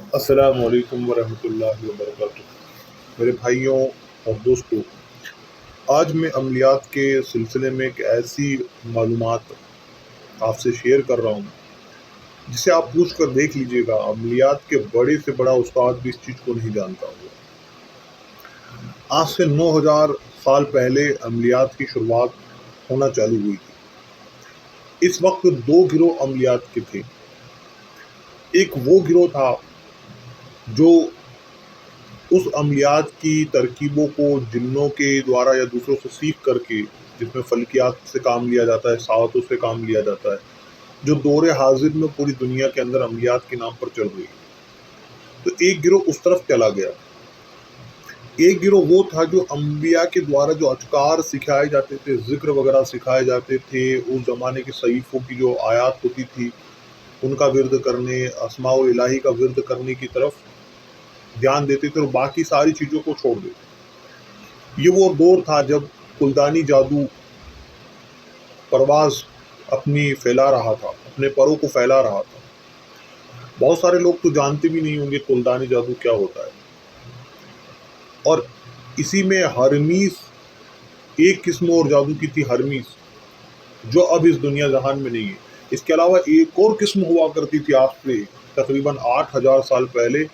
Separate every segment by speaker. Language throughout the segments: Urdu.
Speaker 1: السلام علیکم ورحمۃ اللہ وبرکاتہ۔ میرے بھائیوں اور دوستوں، آج میں عملیات کے سلسلے میں ایک ایسی معلومات آپ سے شیئر کر رہا ہوں جسے آپ پوچھ کر دیکھ لیجئے گا، عملیات کے بڑے سے بڑا استاد بھی اس چیز کو نہیں جانتا ہوگا۔ آج سے 9000 سال پہلے عملیات کی شروعات ہونا چالو ہوئی تھی۔ اس وقت دو گروہ عملیات کے تھے۔ ایک وہ گروہ تھا جو اس عملیات کی ترکیبوں کو جنوں کے دوارا یا دوسروں سے سیکھ کر کے، جس میں فلکیات سے کام لیا جاتا ہے، ساعتوں سے کام لیا جاتا ہے، جو دور حاضر میں پوری دنیا کے اندر عملیات کے نام پر چل رہی ہے، تو ایک گروہ اس طرف چلا گیا۔ ایک گروہ وہ تھا جو انبیاء کے دوارا جو اذکار سکھائے جاتے تھے، ذکر وغیرہ سکھائے جاتے تھے، اس زمانے کے صحیفوں کی جو آیات ہوتی تھی ان کا ورد کرنے، اسماء الہی کا ورد کرنے کی طرف دھیان دیتے تھے اور باقی ساری چیزوں کو چھوڑ دیتے۔ یہ وہ دور تھا جب کلدانی جادو پرواز اپنی پھیلا رہا تھا، اپنے پروں کو پھیلا رہا تھا۔ بہت سارے لوگ تو جانتے بھی نہیں ہوں گے کلدانی جادو کیا ہوتا ہے۔ اور اسی میں ہرمیس ایک قسم اور جادو کی تھی، ہرمیس، جو اب اس دنیا جہان میں نہیں ہے۔ اس کے علاوہ ایک اور قسم ہوا کرتی تھی آج سے تقریباً 8000 سال پہلے،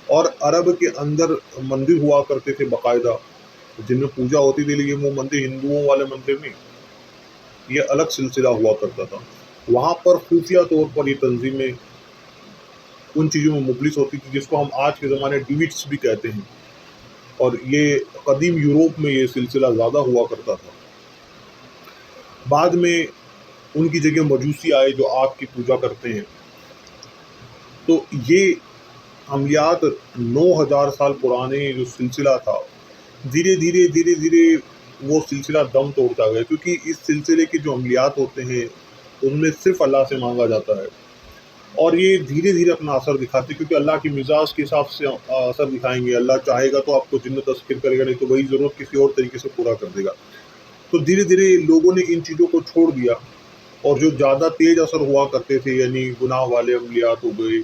Speaker 1: اور عرب کے اندر مندر ہوا کرتے تھے باقاعدہ جن میں پوجا ہوتی تھی، لیکن وہ مندر ہندوؤں والے مندر نہیں، یہ الگ سلسلہ ہوا کرتا تھا۔ وہاں پر خفیہ طور پر یہ تنظیمیں ان چیزوں میں مبلس ہوتی تھی جس کو ہم آج کے زمانے ڈیوٹس بھی کہتے ہیں، اور یہ قدیم یوروپ میں یہ سلسلہ زیادہ ہوا کرتا تھا۔ بعد میں ان کی جگہ مجوسی آئے جو آگ کی پوجا کرتے ہیں۔ تو یہ عملیات 9000 سال پرانے جو سلسلہ تھا، دھیرے دھیرے وہ سلسلہ دم توڑتا گیا، کیونکہ اس سلسلے کے جو عملیات ہوتے ہیں ان میں صرف اللہ سے مانگا جاتا ہے، اور یہ دھیرے دھیرے اپنا اثر دکھاتے، کیونکہ اللہ کی مزاج کے حساب سے اثر دکھائیں گے۔ اللہ چاہے گا تو آپ کو جن تذکر کرے گا، نہیں تو وہی ضرورت کسی اور طریقے سے پورا کر دے گا۔ تو دھیرے دھیرے لوگوں نے ان چیزوں کو چھوڑ دیا، اور جو زیادہ تیز اثر ہوا کرتے تھے، یعنی گناہ والے عملیات ہو گئے،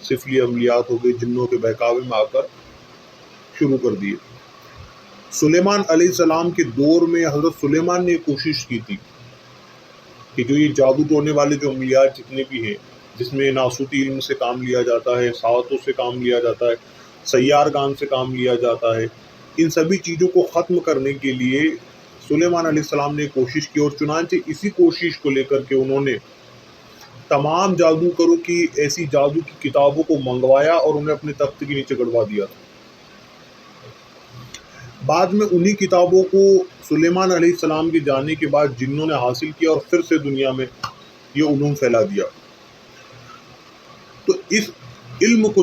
Speaker 1: سفلی عملیات ہو گئے، جنوں کے بہکاوے میں آ کر شروع کر دیے۔ سلیمان علیہ السلام کے دور میں حضرت سلیمان نے کوشش کی تھی کہ جو یہ جادو ٹونے والے جو عملیات جتنے بھی ہیں، جس میں ناسوتی علم سے کام لیا جاتا ہے، ساعتوں سے کام لیا جاتا ہے، سیار گان سے کام لیا جاتا ہے، ان سبھی چیزوں کو ختم کرنے کے لیے سلیمان علیہ السلام نے کوشش کی، اور چنانچہ اسی کوشش کو لے کر کے انہوں نے تمام جادوگروں کی ایسی جادو کی کتابوں کو منگوایا اور انہیں اپنے تخت کے نیچے گڑوا دیا تھا۔ بعد میں انہی کتابوں کو سلیمان علیہ السلام کے جانے کے بعد جنوں نے حاصل کیا اور پھر سے دنیا میں یہ علوم پھیلا دیا۔ تو اس علم کو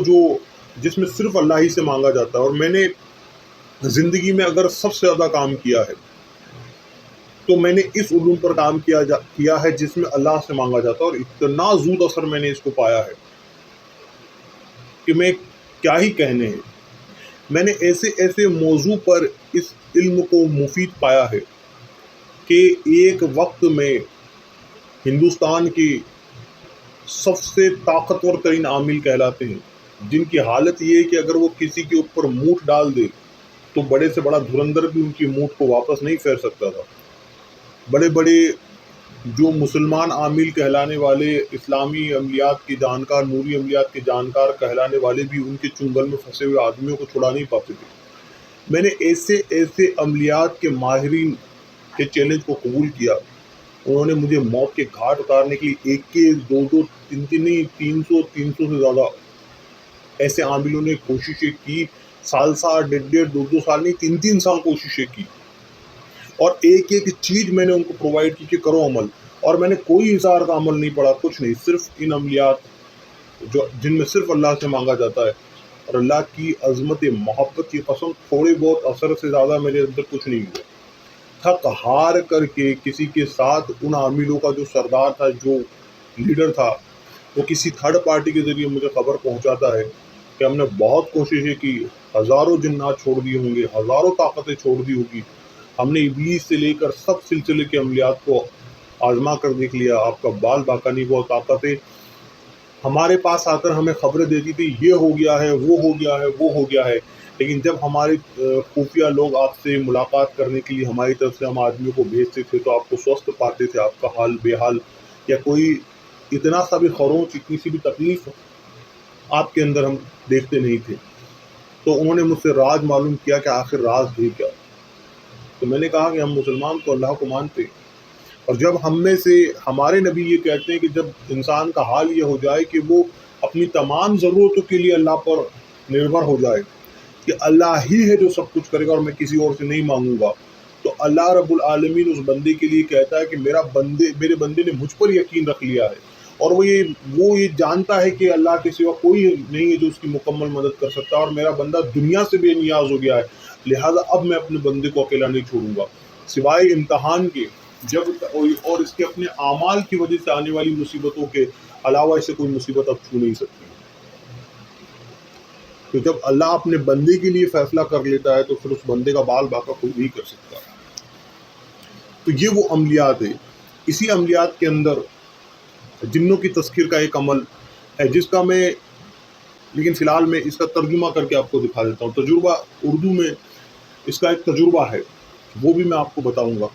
Speaker 1: جس میں صرف اللہ ہی سے مانگا جاتا ہے، اور میں نے زندگی میں اگر سب سے زیادہ کام کیا ہے تو میں نے اس علوم پر کام کیا ہے جس میں اللہ سے مانگا جاتا ہے، اور اتنا زود اثر میں نے اس کو پایا ہے کہ میں کیا ہی کہنے ہیں۔ میں نے ایسے موضوع پر اس علم کو مفید پایا ہے کہ ایک وقت میں ہندوستان کی سب سے طاقتور ترین عامل کہلاتے ہیں، جن کی حالت یہ ہے کہ اگر وہ کسی کے اوپر مونٹ ڈال دے تو بڑے سے بڑا دھرندر بھی ان کی مونٹ کو واپس نہیں پھیر سکتا تھا۔ بڑے بڑے جو مسلمان عامل کہلانے والے، اسلامی عملیات کے جانکار، نوری عملیات کے جانکار کہلانے والے بھی ان کے چنگل میں پھنسے ہوئے آدمیوں کو چھڑا نہیں پاتے تھے۔ میں نے ایسے عملیات کے ماہرین کے چیلنج کو قبول کیا، انہوں نے مجھے موت کے گھاٹ اتارنے کے لیے ایک دو تین نہیں 300 سے زیادہ ایسے عاملوں نے کوششیں کی، سال ڈیڑھ دو سال نہیں 3 سال کوششیں کی، اور ایک چیز میں نے ان کو پرووائڈ کی کہ کرو عمل، اور میں نے کوئی اظہار کا عمل نہیں پڑھا، کچھ نہیں، صرف ان عملیات جن میں صرف اللہ سے مانگا جاتا ہے اور اللہ کی عظمت محبت کی قسم، تھوڑے بہت اثر سے زیادہ میرے اندر کچھ نہیں ہوا۔ تھک ہار کر کے کسی کے ساتھ ان عاملوں کا جو سردار تھا، جو لیڈر تھا، وہ کسی تھرڈ پارٹی کے ذریعے مجھے خبر پہنچاتا ہے کہ ہم نے بہت کوششیں کی، ہزاروں جنات چھوڑ دیے ہوں گے، ہزاروں طاقتیں چھوڑ دی ہوگی، ہم نے ابلیس سے لے کر سب سلسلے کے عملیات کو آزما کر دیکھ لیا، آپ کا بال باقا نہیں، وہ طاقتیں ہمارے پاس آ کر ہمیں خبریں دیتی تھی یہ ہو گیا ہے، وہ ہو گیا ہے، وہ ہو گیا ہے، لیکن جب ہمارے خفیہ لوگ آپ سے ملاقات کرنے کے لیے ہماری طرف سے ہم آدمیوں کو بھیجتے تھے تو آپ کو سوست پاتے تھے، آپ کا حال بے حال، یا کوئی اتنا سا بھی خروچ، اتنی سی بھی تکلیف آپ کے اندر ہم دیکھتے نہیں تھے۔ تو انہوں نے مجھ سے راز معلوم کیا کہ آخر راز ہے کیا۔ تو میں نے کہا کہ ہم مسلمان تو اللہ کو مانتے ہیں، اور جب ہم میں سے ہمارے نبی یہ کہتے ہیں کہ جب انسان کا حال یہ ہو جائے کہ وہ اپنی تمام ضرورتوں کے لیے اللہ پر نربھر ہو جائے کہ اللہ ہی ہے جو سب کچھ کرے گا اور میں کسی اور سے نہیں مانگوں گا، تو اللہ رب العالمین اس بندے کے لیے کہتا ہے کہ میرے بندے نے مجھ پر یقین رکھ لیا ہے، اور وہ یہ جانتا ہے کہ اللہ کے سوا کوئی نہیں ہے جو اس کی مکمل مدد کر سکتا، اور میرا بندہ دنیا سے بے نیاز ہو گیا ہے، لہٰذا اب میں اپنے بندے کو اکیلا نہیں چھوڑوں گا، سوائے امتحان کے، جب اور اس کے اپنے اعمال کی وجہ سے آنے والی مصیبتوں کے علاوہ اسے کوئی مصیبت اب چھو نہیں سکتی۔ تو جب اللہ اپنے بندے کے لیے فیصلہ کر لیتا ہے تو پھر اس بندے کا بال باقا کوئی نہیں کر سکتا۔ تو یہ وہ عملیات ہے۔ اسی عملیات کے اندر جنوں کی تذکیر کا ایک عمل ہے جس کا میں، لیکن فی الحال میں اس کا ترجمہ کر کے آپ کو دکھا دیتا ہوں۔ تجربہ اردو میں اس کا ایک تجربہ ہے، وہ بھی میں آپ کو بتاؤں گا،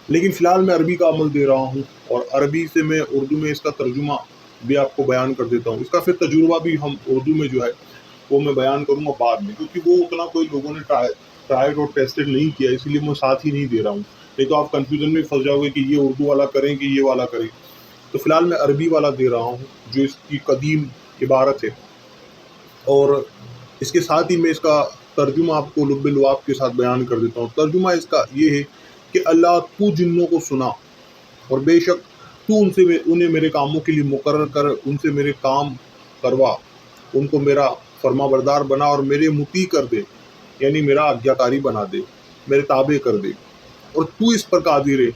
Speaker 1: لیکن فی الحال میں عربی کا عمل دے رہا ہوں، اور عربی سے میں اردو میں اس کا ترجمہ بھی آپ کو بیان کر دیتا ہوں۔ اس کا پھر تجربہ بھی ہم اردو میں جو ہے وہ میں بیان کروں گا بعد میں، کیونکہ وہ اتنا کوئی لوگوں نے ٹرائیڈ اور ٹیسٹڈ نہیں کیا، اسی لیے میں ساتھ ہی نہیں دے رہا ہوں، نہیں تو آپ کنفیوژن میں پھنس جاؤ گے کہ یہ اردو والا کریں کہ یہ والا کریں۔ تو فی الحال میں عربی والا دے رہا ہوں جو اس کی قدیم عبارت ہے، اور اس کے ساتھ ہی میں اس کا ترجمہ آپ کو لب لعاب کے ساتھ بیان کر دیتا ہوں۔ ترجمہ اس کا یہ ہے کہ اللہ تو جنوں کو سنا، اور بے شک تو انہیں میرے کاموں کے لیے مقرر کر، ان سے میرے کام کروا، ان کو میرا فرما بردار بنا اور میرے مطیع کر دے، یعنی میرا آجزاکاری بنا دے، میرے تابع کر دے، اور تو اس پر قادر ہے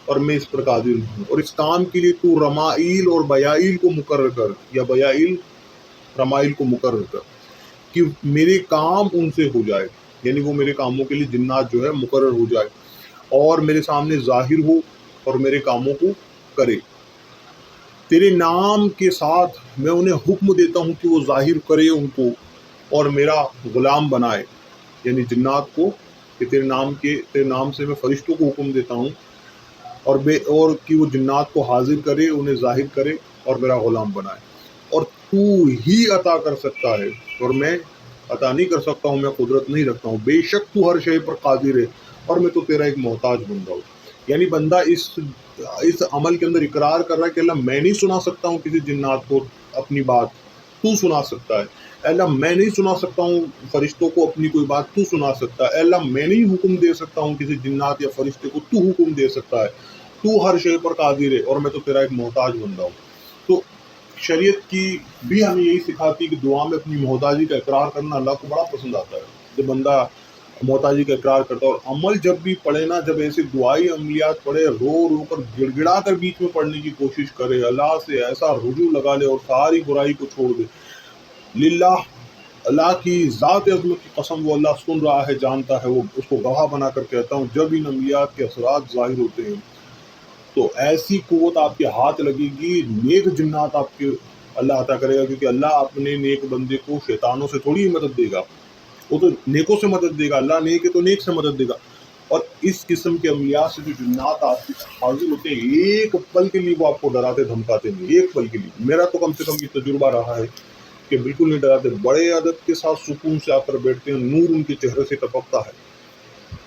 Speaker 1: اور میں اس پر قادر نہیں، اور اس کام کے لیے تو رمائیل اور بیائیل کو مقرر کر، یا بیائیل رمائیل کو مقرر کر کہ میرے کام ان سے ہو جائے، یعنی وہ میرے کاموں کے لیے جنات جو ہے مقرر ہو جائے اور میرے سامنے ظاہر ہو اور میرے کاموں کو کرے۔ تیرے نام کے ساتھ میں انہیں حکم دیتا ہوں کہ وہ ظاہر کرے ان کو اور میرا غلام بنائے، یعنی جنات کو، کہ تیرے نام سے میں فرشتوں کو حکم دیتا ہوں اور کہ وہ جنات کو حاضر کرے، انہیں ظاہر کرے اور میرا غلام بنائے، اور تو ہی عطا کر سکتا ہے اور میں عطا نہیں کر سکتا ہوں، میں قدرت نہیں رکھتا ہوں، بے شک تو ہر شے پر قادر ہے اور میں تو تیرا ایک محتاج بندہ ہوں۔ یعنی بندہ اس عمل کے اندر اقرار کر رہا ہے کہ اللہ میں نہیں سنا سکتا ہوں کسی جنات کو اپنی بات، تو سنا سکتا ہے۔ اے اللہ میں نہیں سنا سکتا ہوں فرشتوں کو اپنی کوئی بات، تو سنا سکتا ہے۔ اے اللہ میں نہیں حکم دے سکتا ہوں کسی جنات یا فرشتے کو، تو حکم دے سکتا ہے، تو ہر شے پر قادر ہے اور میں تو تیرا ایک محتاج بندہ ہوں۔ تو شریعت کی بھی ہمیں یہی سکھاتی ہے کہ دعا میں اپنی محتاجی کا اقرار کرنا اللہ کو بڑا پسند آتا ہے، جب بندہ محتاجی کا اقرار کرتا ہے۔ اور عمل جب بھی پڑھے نا، جب ایسے دعائی عملیات پڑھے، رو رو کر گڑ گڑا کر بیچ میں پڑھنے کی کوشش کرے، اللہ سے ایسا رجوع لگا لے اور ساری برائی کو چھوڑ دے، للہ، اللہ کی ذات عظمت کی قسم، وہ اللہ سن رہا ہے، جانتا ہے، وہ اس کو گواہ بنا کر کہتا ہوں، جب ان عملیات کے اثرات ظاہر ہوتے ہیں تو ایسی قوت آپ کے ہاتھ لگے گی، نیک جنات آپ کے اللہ عطا کرے گا، کیونکہ اللہ اپنے نیک بندے کو شیطانوں سے تھوڑی مدد دے گا، وہ تو نیکوں سے مدد دے گا، اللہ نیک ہے تو نیک سے مدد دے گا۔ اور اس قسم کے عملیات سے جو جنات آپ کے حاضر ہوتے ہیں، ایک پل کے لیے وہ آپ کو ڈراتے دھمکاتے نہیں، ایک پل کے لیے۔ میرا تو کم سے کم یہ تجربہ رہا ہے کہ بالکل نہیں ڈراتے، بڑے ادب کے ساتھ سکون سے آ کر بیٹھتے ہیں، نور ان کے چہرے سے ٹپکتا ہے،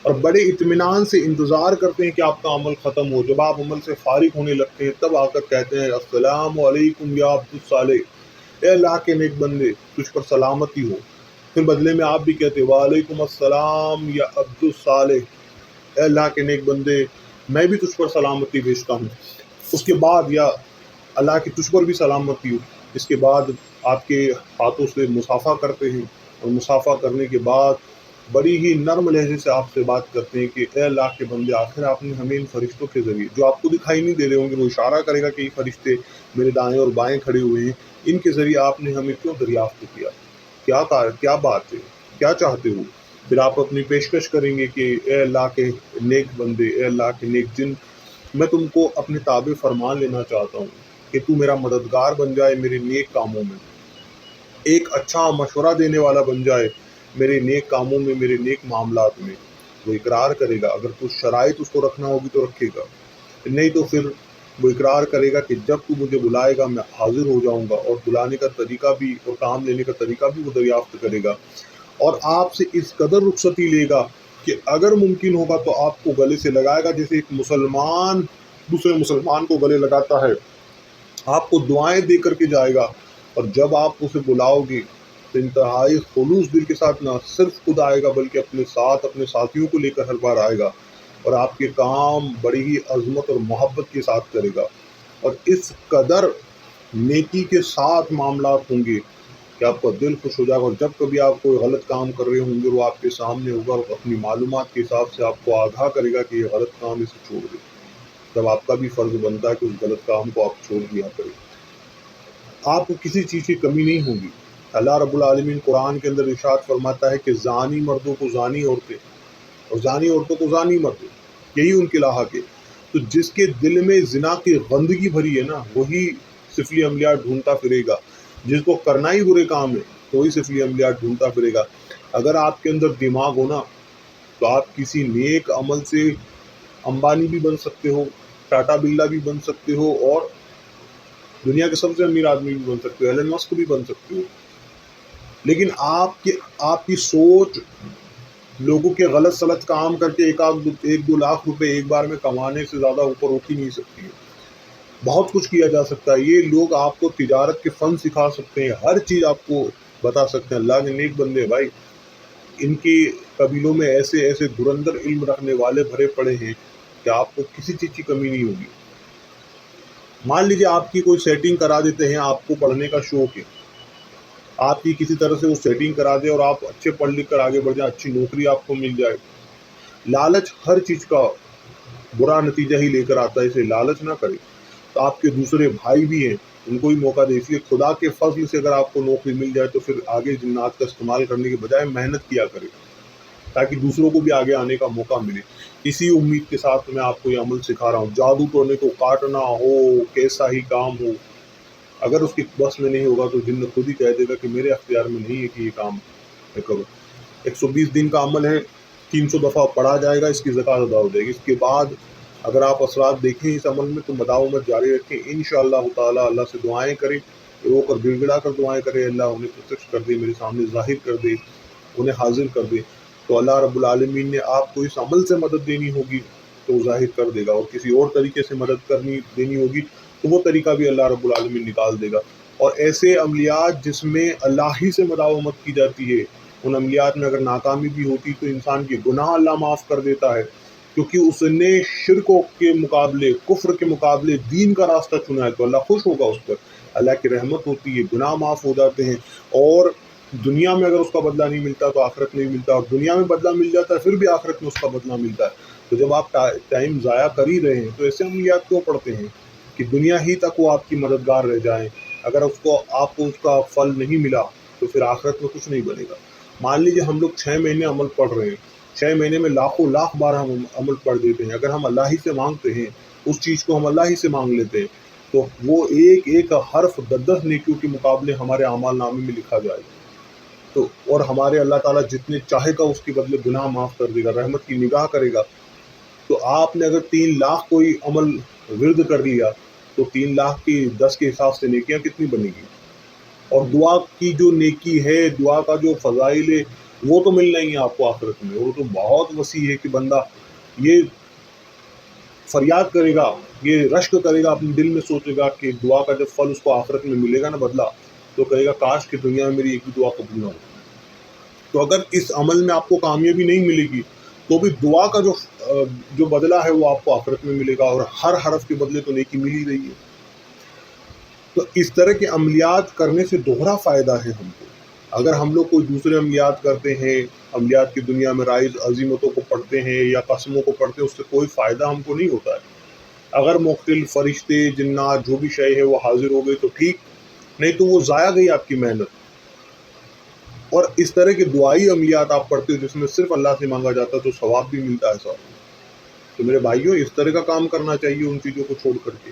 Speaker 1: اور بڑے اطمینان سے انتظار کرتے ہیں کہ آپ کا عمل ختم ہو۔ جب آپ عمل سے فارغ ہونے لگتے ہیں تب آ کر کہتے ہیں السلام علیکم یا عبد الصالح، اے اللہ کے نیک بندے تجھ پر سلامتی ہو۔ پھر بدلے میں آپ بھی کہتے ہیں وعلیکم السلام یا عبد الصالح، اے اللہ کے نیک بندے میں بھی تجھ پر سلامتی بھیجتا ہوں۔ اس کے بعد یا اللہ کی تجھ پر بھی سلامتی ہو، اس کے بعد آپ کے ہاتھوں سے مصافحہ کرتے ہیں، اور مصافحہ کرنے کے بعد بڑی ہی نرم لہجے سے آپ سے بات کرتے ہیں کہ اے اللہ کے بندے، آخر آپ نے ہمیں ان فرشتوں کے ذریعے، جو آپ کو دکھائی نہیں دے رہے ہوں گے، وہ اشارہ کرے گا کہ یہ فرشتے میرے دائیں اور بائیں کھڑے ہوئے ہیں، ان کے ذریعے آپ نے ہمیں کیوں دریافت کیا، کیا بات ہے، کیا چاہتے ہو؟ پھر آپ اپنی پیشکش کریں گے کہ اے اللہ کے نیک بندے، اے اللہ کے نیک جن، میں تم کو اپنے تابع فرمان لینا چاہتا ہوں، کہ تو میرا مددگار بن جائے میرے نیک کاموں میں، ایک اچھا مشورہ دینے والا بن جائے میرے نیک کاموں میں، میرے نیک معاملات میں، وہ اقرار کرے گا۔ اگر کچھ شرائط اس کو رکھنا ہوگی تو رکھے گا، نہیں تو پھر وہ اقرار کرے گا کہ جب تو مجھے بلائے گا میں حاضر ہو جاؤں گا، اور بلانے کا طریقہ بھی اور کام لینے کا طریقہ بھی وہ دریافت کرے گا، اور آپ سے اس قدر رخصتی لے گا کہ اگر ممکن ہوگا تو آپ کو گلے سے لگائے گا جیسے ایک مسلمان دوسرے مسلمان کو گلے لگاتا ہے، آپ کو دعائیں دے کر کے جائے گا۔ اور جب آپ اسے بلاؤ گے تو انتہائی خلوص دل کے ساتھ نہ صرف خود آئے گا بلکہ اپنے ساتھ اپنے ساتھیوں کو لے کر ہر بار آئے گا، اور آپ کے کام بڑی ہی عظمت اور محبت کے ساتھ کرے گا، اور اس قدر نیکی کے ساتھ معاملات ہوں گے کہ آپ کا دل خوش ہو جائے گا۔ اور جب کبھی آپ کوئی غلط کام کر رہے ہوں گے وہ آپ کے سامنے ہوگا، اور اپنی معلومات کے حساب سے آپ کو آگاہ کرے گا کہ یہ غلط کام اسے چھوڑ دے، تب آپ کا بھی فرض بنتا ہے کہ اس غلط کام کو آپ چھوڑ دیا کریں۔ آپ کو کسی چیز کی کمی نہیں ہوگی۔ اللہ رب العالمین قرآن کے اندر ارشاد فرماتا ہے کہ زانی مردوں کو زانی عورتیں اور زانی عورتوں کو زانی مرد، یہی ان کے لاحق ہے۔ تو جس کے دل میں زنا کی گندگی بھری ہے نا وہی سفلی عملیات ڈھونڈتا پھرے گا، جس کو کرنا ہی برے کام ہے تو وہی سفلی عملیات ڈھونڈتا پھرے گا۔ اگر آپ کے اندر دماغ ہو نا تو آپ کسی نیک عمل سے امبانی بھی بن سکتے ہو، ٹاٹا برلا بھی بن سکتے ہو، اور دنیا کے سب سے امیر آدمی بھی بن سکتے ہو، ایلن مسک بھی بن سکتے ہو، لیکن آپ کی سوچ لوگوں کے غلط سلط کام کر کے ایک دو لاکھ روپے ایک بار میں کمانے سے زیادہ اوپر اٹھ ہی نہیں سکتی ہے۔ بہت کچھ کیا جا سکتا ہے، یہ لوگ آپ کو تجارت کے فن سکھا سکتے ہیں، ہر چیز آپ کو بتا سکتے ہیں۔ اللہ کے نیک بندے بھائی، ان کے قبیلوں میں ایسے ایسے دھرندر علم رکھنے والے بھرے پڑے ہیں کہ آپ کو کسی چیز کی کمی نہیں ہوگی۔ مان لیجیے آپ کی کوئی سیٹنگ کرا دیتے ہیں، آپ کو پڑھنے کا شوق ہے، آپ کی کسی طرح سے وہ سیٹنگ کرا دے اور آپ اچھے پڑھ لکھ کر آگے بڑھ جائیں، اچھی نوکری آپ کو مل جائے۔ لالچ ہر چیز کا برا نتیجہ ہی لے کر آتا ہے، اسے لالچ نہ کرے۔ تو آپ کے دوسرے بھائی بھی ہیں، ان کو بھی موقع دے، اس لیے خدا کے فضل سے اگر آپ کو نوکری مل جائے تو پھر آگے جنات کا استعمال کرنے کے بجائے محنت کیا کرے تاکہ دوسروں کو بھی آگے آنے کا موقع ملے۔ اسی امید کے ساتھ میں آپ کو یہ عمل سکھا رہا ہوں۔ جادو ٹونے کو کاٹنا ہو، کیسا ہی کام ہو، اگر اس کی بس میں نہیں ہوگا تو جن خود ہی کہہ دے گا کہ میرے اختیار میں نہیں ہے کہ یہ کام میں کروں۔ 120 دن کا عمل ہے، 300 دفعہ پڑھا جائے گا، اس کی زکوٰۃ ادا ہو جائے گی۔ اس کے بعد اگر آپ اثرات دیکھیں اس عمل میں تو مداومت جاری رکھیں، انشاءاللہ تعالیٰ اللہ سے دعائیں کریں، رو کر گڑ گڑا کر دعائیں کریں، اللہ انہیں پرتکش کر دے، میرے سامنے ظاہر کر دے، انہیں حاضر کر دے۔ تو اللہ رب العالمین نے آپ کو اس عمل سے مدد دینی ہوگی تو وہ ظاہر کر دے گا، اور کسی اور طریقے سے مدد دینی ہوگی تو وہ طریقہ بھی اللہ رب العالمین نکال دے گا۔ اور ایسے عملیات جس میں اللہ ہی سے مداومت کی جاتی ہے، ان عملیات میں اگر ناکامی بھی ہوتی تو انسان کے گناہ اللہ معاف کر دیتا ہے، کیونکہ اس نے شرکوں کے مقابلے، کفر کے مقابلے دین کا راستہ چنا ہے، تو اللہ خوش ہوگا اس پر، اللہ کی رحمت ہوتی ہے، گناہ معاف ہو جاتے ہیں۔ اور دنیا میں اگر اس کا بدلہ نہیں ملتا تو آخرت میں ملتا، اور دنیا میں بدلہ مل جاتا ہے پھر بھی آخرت میں اس کا بدلہ ملتا ہے۔ تو جب آپ ٹائم ضائع کر ہی رہے ہیں تو ایسے عملیات کیوں پڑھتے ہیں کہ دنیا ہی تک وہ آپ کی مددگار رہ جائیں؟ اگر آپ کو اس کا پھل نہیں ملا تو پھر آخرت میں کچھ نہیں بنے گا۔ مان لیجیے ہم لوگ 6 مہینے عمل پڑھ رہے ہیں، 6 مہینے میں لاکھوں لاکھ بار ہم عمل پڑھ دیتے ہیں، اگر ہم اللہ ہی سے مانگتے ہیں، اس چیز کو ہم اللہ ہی سے مانگ لیتے ہیں تو وہ ایک ایک حرف 10 نیکیوں کے مقابلے ہمارے اعمال نامے میں لکھا جائے گا۔ تو اور ہمارے اللہ تعالیٰ جتنے چاہے گا اس کے بدلے گناہ معاف کر دے گا، رحمت کی نگاہ کرے گا۔ تو آپ نے اگر 3 لاکھ کوئی عمل ورد کر لیا تو 3 لاکھ کی 10 کے حساب سے نیکیاں کتنی بنے گی؟ اور دعا کی جو نیکی ہے، دعا کا جو فضائل ہے وہ تو ملنا ہی ہے آپ کو آخرت میں، وہ تو بہت وسیع ہے کہ بندہ یہ فریاد کرے گا، یہ رشک کرے گا، اپنے دل میں سوچے گا کہ دعا کا جب پھل اس کو آخرت میں ملے گا نا بدلہ، تو کہے گا کاش کہ دنیا میں میری ایک بھی دعا قبول نہ ہو۔ تو اگر اس عمل میں آپ کو کامیابی نہیں ملے گی تو بھی دعا کا جو بدلہ ہے وہ آپ کو آخرت میں ملے گا، اور ہر حرف کے بدلے تو نیکی مل ہی رہی ہے۔ تو اس طرح کے عملیات کرنے سے دوہرا فائدہ ہے ہم کو۔ اگر ہم لوگ کوئی دوسرے عملیات کرتے ہیں، عملیات کی دنیا میں رائز عظیمتوں کو پڑھتے ہیں یا قسموں کو پڑھتے ہیں، اس سے کوئی فائدہ ہم کو نہیں ہوتا ہے۔ اگر مختلف فرشتے جنات جو بھی شے ہے وہ حاضر ہو گئی تو ٹھیک، نہیں تو وہ ضائع گئی آپ کی محنت۔ اور اس طرح کے دعائی عملیات آپ پڑھتے ہو جس میں صرف اللہ سے مانگا جاتا ہے تو ثواب بھی ملتا ہے صاحب۔ تو میرے بھائیوں اس طرح کا کام کرنا چاہیے ان چیزوں کو چھوڑ کر کے۔